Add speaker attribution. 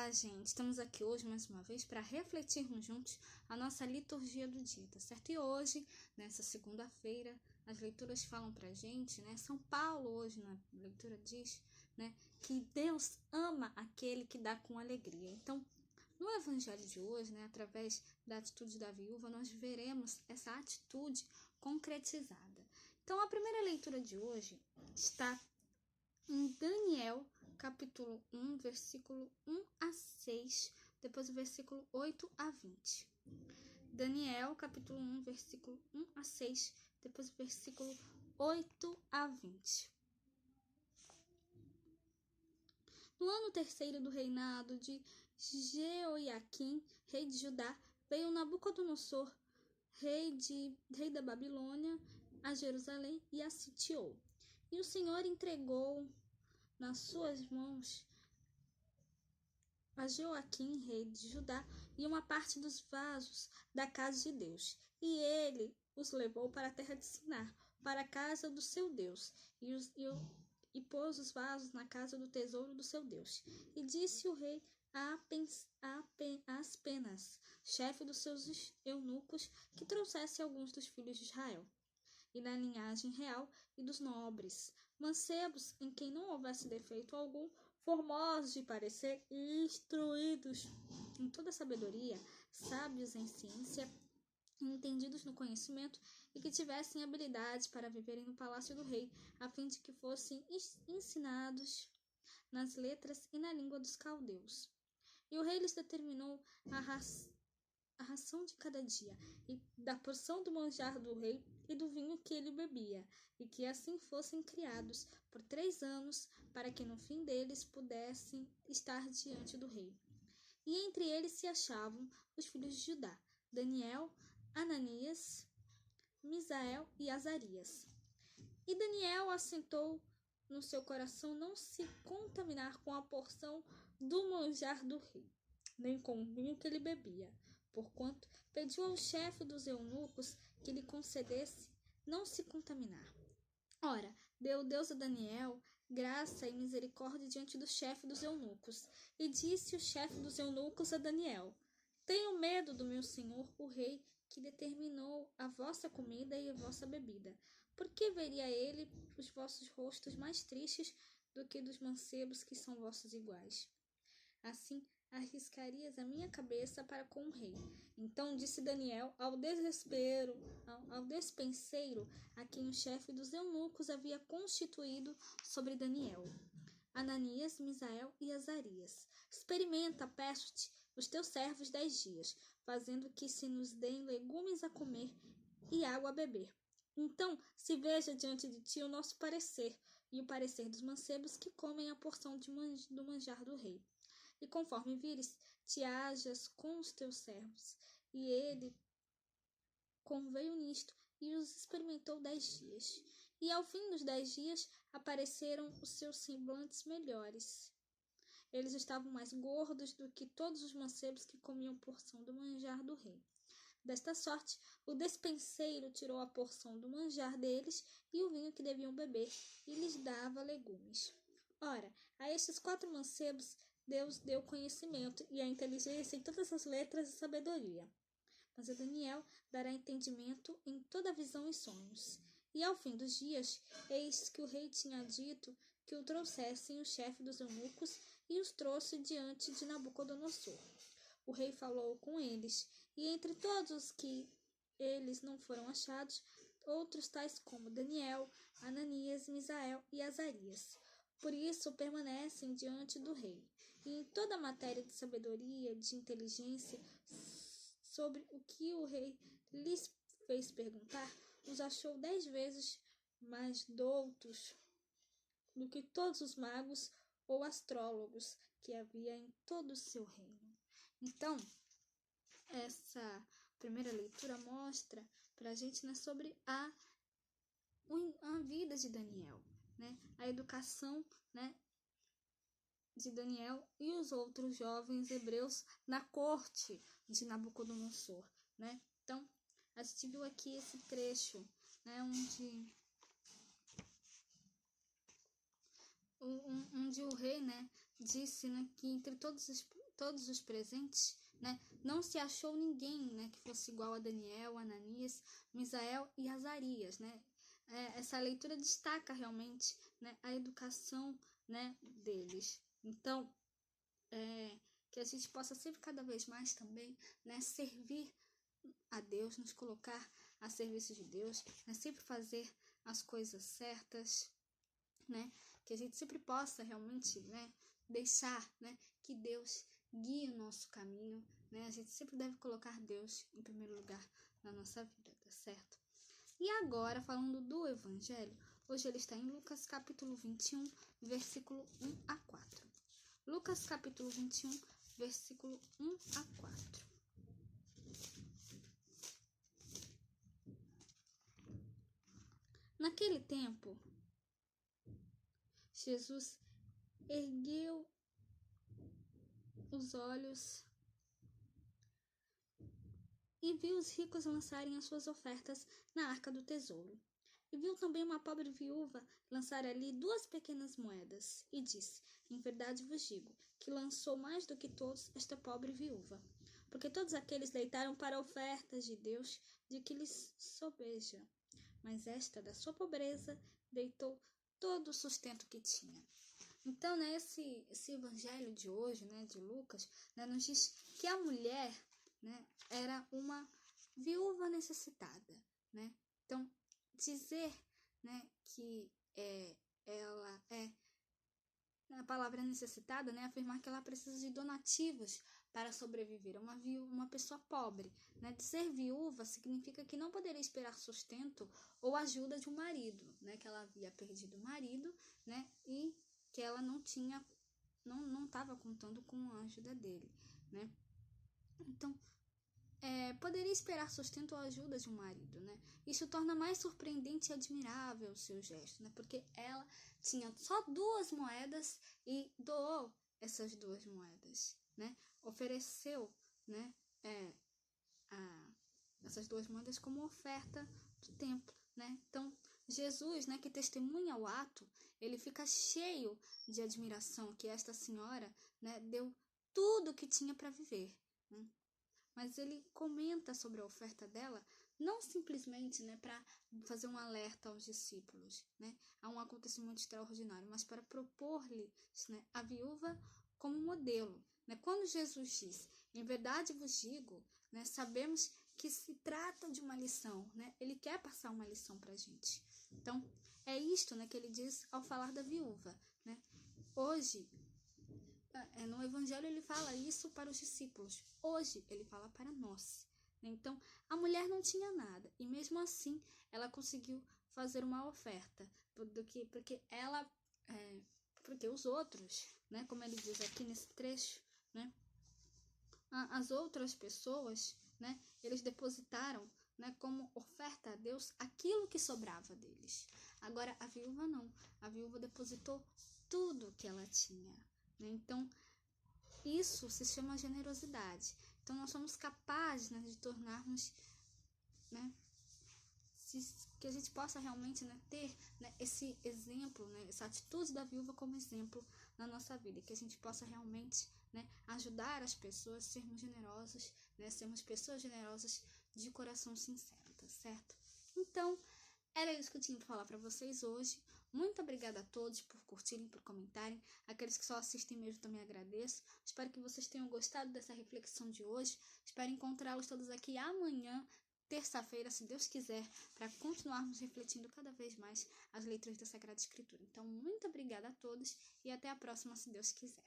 Speaker 1: Olá, gente! Estamos aqui hoje mais uma vez para refletirmos juntos a nossa liturgia do dia, tá certo? E hoje, nessa segunda-feira, as leituras falam pra gente, né? São Paulo hoje na leitura diz, né, que Deus ama aquele que dá com alegria. Então, no evangelho de hoje, né, através da atitude da viúva, nós veremos essa atitude concretizada. Então, a primeira leitura de hoje está em Daniel, capítulo 1, versículo 1 a 6, depois o versículo 8 a 20. Daniel, capítulo 1, versículo 1 a 6, depois o versículo 8 a 20. No ano terceiro do reinado de Jeoiaquim, rei de Judá, veio Nabucodonosor, rei da Babilônia, a Jerusalém e a sitiou. E o Senhor entregou nas suas mãos a Joaquim, rei de Judá, e uma parte dos vasos da casa de Deus. E ele os levou para a terra de Sinar, para a casa do seu Deus, e pôs os vasos na casa do tesouro do seu Deus. E disse o rei a Aspenas, chefe dos seus eunucos, que trouxesse alguns dos filhos de Israel, e da linhagem real e dos nobres, mancebos em quem não houvesse defeito algum, formosos de parecer e instruídos em toda sabedoria, sábios em ciência, entendidos no conhecimento, e que tivessem habilidade para viverem no palácio do rei, a fim de que fossem ensinados nas letras e na língua dos caldeus. E o rei lhes determinou a ração de cada dia, e da porção do manjar do rei e do vinho que ele bebia, e que assim fossem criados por 3 anos, para que no fim deles pudessem estar diante do rei. E entre eles se achavam os filhos de Judá, Daniel, Ananias, Misael e Azarias. E Daniel assentou no seu coração não se contaminar com a porção do manjar do rei, nem com o vinho que ele bebia, porquanto pediu ao chefe dos eunucos que lhe concedesse não se contaminar. Ora, deu Deus a Daniel graça e misericórdia diante do chefe dos eunucos. E disse o chefe dos eunucos a Daniel: Tenho medo do meu senhor, o rei, que determinou a vossa comida e a vossa bebida. Por que veria ele os vossos rostos mais tristes do que dos mancebos que são vossos iguais? Assim, arriscarias a minha cabeça para com o rei. Então disse Daniel ao despenseiro, a quem o chefe dos eunucos havia constituído sobre Daniel: Ananias, Misael e Azarias, experimenta, peço-te, os teus servos 10 dias, fazendo que se nos deem legumes a comer e água a beber. Então se veja diante de ti o nosso parecer, e o parecer dos mancebos que comem a porção do manjar do rei. E conforme vires, te hajas com os teus servos. E ele conveio nisto, e os experimentou 10 dias. E ao fim dos 10 dias, apareceram os seus semblantes melhores. Eles estavam mais gordos do que todos os mancebos que comiam porção do manjar do rei. Desta sorte, o despenseiro tirou a porção do manjar deles e o vinho que deviam beber, e lhes dava legumes. Ora, a estes 4 mancebos Deus deu conhecimento e a inteligência em todas as letras e sabedoria. Mas a Daniel dará entendimento em toda visão e sonhos. E ao fim dos dias, eis que o rei tinha dito que o trouxessem o chefe dos eunucos, e os trouxe diante de Nabucodonosor. O rei falou com eles, e entre todos os que eles não foram achados, outros tais como Daniel, Ananias, Misael e Azarias. Por isso permanecem diante do rei. E em toda a matéria de sabedoria, de inteligência, sobre o que o rei lhes fez perguntar, os achou 10 vezes mais doutos do que todos os magos ou astrólogos que havia em todo o seu reino. Então, essa primeira leitura mostra para a gente, né, sobre a vida de Daniel, né, a educação, né, de Daniel e os outros jovens hebreus na corte de Nabucodonosor, né? Então, a gente viu aqui esse trecho, né, onde o rei, né, disse, né, que entre todos todos os presentes, né, não se achou ninguém, né, que fosse igual a Daniel, Ananias, Misael e Azarias, né? Essa leitura destaca realmente, né, a educação, né, deles. Então, que a gente possa sempre cada vez mais também, né, servir a Deus, nos colocar a serviço de Deus, né, sempre fazer as coisas certas, né, que a gente sempre possa realmente, né, deixar, né, que Deus guie o nosso caminho, né, a gente sempre deve colocar Deus em primeiro lugar na nossa vida, tá certo? E agora, falando do Evangelho, hoje ele está em Lucas capítulo 21, versículo 1 a 4. Lucas capítulo 21, versículo 1 a 4. Naquele tempo, Jesus ergueu os olhos e viu os ricos lançarem as suas ofertas na arca do tesouro. E viu também uma pobre viúva lançar ali 2 pequenas moedas, e disse: Em verdade vos digo, que lançou mais do que todos esta pobre viúva, porque todos aqueles deitaram para ofertas de Deus de que lhes sobeja, mas esta, da sua pobreza, deitou todo o sustento que tinha. Então, né, esse evangelho de hoje, né, de Lucas, né, nos diz que a mulher, né, era uma viúva necessitada, né? Então, dizer, né, que ela é a palavra necessitada, né, afirmar que ela precisa de donativos para sobreviver, uma pessoa pobre, né? De ser viúva significa que não poderia esperar sustento ou ajuda de um marido, né, que ela havia perdido o marido, né, e que ela não estava contando com a ajuda dele, né? Então, poderia esperar sustento ou ajuda de um marido, né? Isso torna mais surpreendente e admirável o seu gesto, né? Porque ela tinha só 2 moedas e doou essas 2 moedas, né? Ofereceu, né, essas 2 moedas como oferta do templo, né? Então, Jesus, né, que testemunha o ato, ele fica cheio de admiração que esta senhora, né, deu tudo o que tinha para viver, né? Mas ele comenta sobre a oferta dela, não simplesmente, né, para fazer um alerta aos discípulos, né, a um acontecimento extraordinário, mas para propor-lhes, né, a viúva como modelo, né? Quando Jesus diz, em verdade vos digo, né, sabemos que se trata de uma lição, né? Ele quer passar uma lição para a gente. Então, é isto, né, que ele diz ao falar da viúva, né? Hoje, no Evangelho ele fala isso para os discípulos. Hoje ele fala para nós. Então, a mulher não tinha nada. E mesmo assim, ela conseguiu fazer uma oferta. Porque os outros, né, como ele diz aqui nesse trecho, né, as outras pessoas, né, eles depositaram, né, como oferta a Deus aquilo que sobrava deles. Agora, a viúva não. A viúva depositou tudo que ela tinha. Então, isso se chama generosidade. Então, nós somos capazes, né, de tornarmos, né, que a gente possa realmente, né, ter, né, esse exemplo, né, essa atitude da viúva como exemplo na nossa vida. Que a gente possa realmente, né, ajudar as pessoas, sermos generosos, né, sermos pessoas generosas de coração sincero, tá certo? Então, era isso que eu tinha para falar para vocês hoje. Muito obrigada a todos por curtirem, por comentarem. Aqueles que só assistem mesmo também agradeço. Espero que vocês tenham gostado dessa reflexão de hoje. Espero encontrá-los todos aqui amanhã, terça-feira, se Deus quiser, para continuarmos refletindo cada vez mais as leituras da Sagrada Escritura. Então, muito obrigada a todos e até a próxima, se Deus quiser.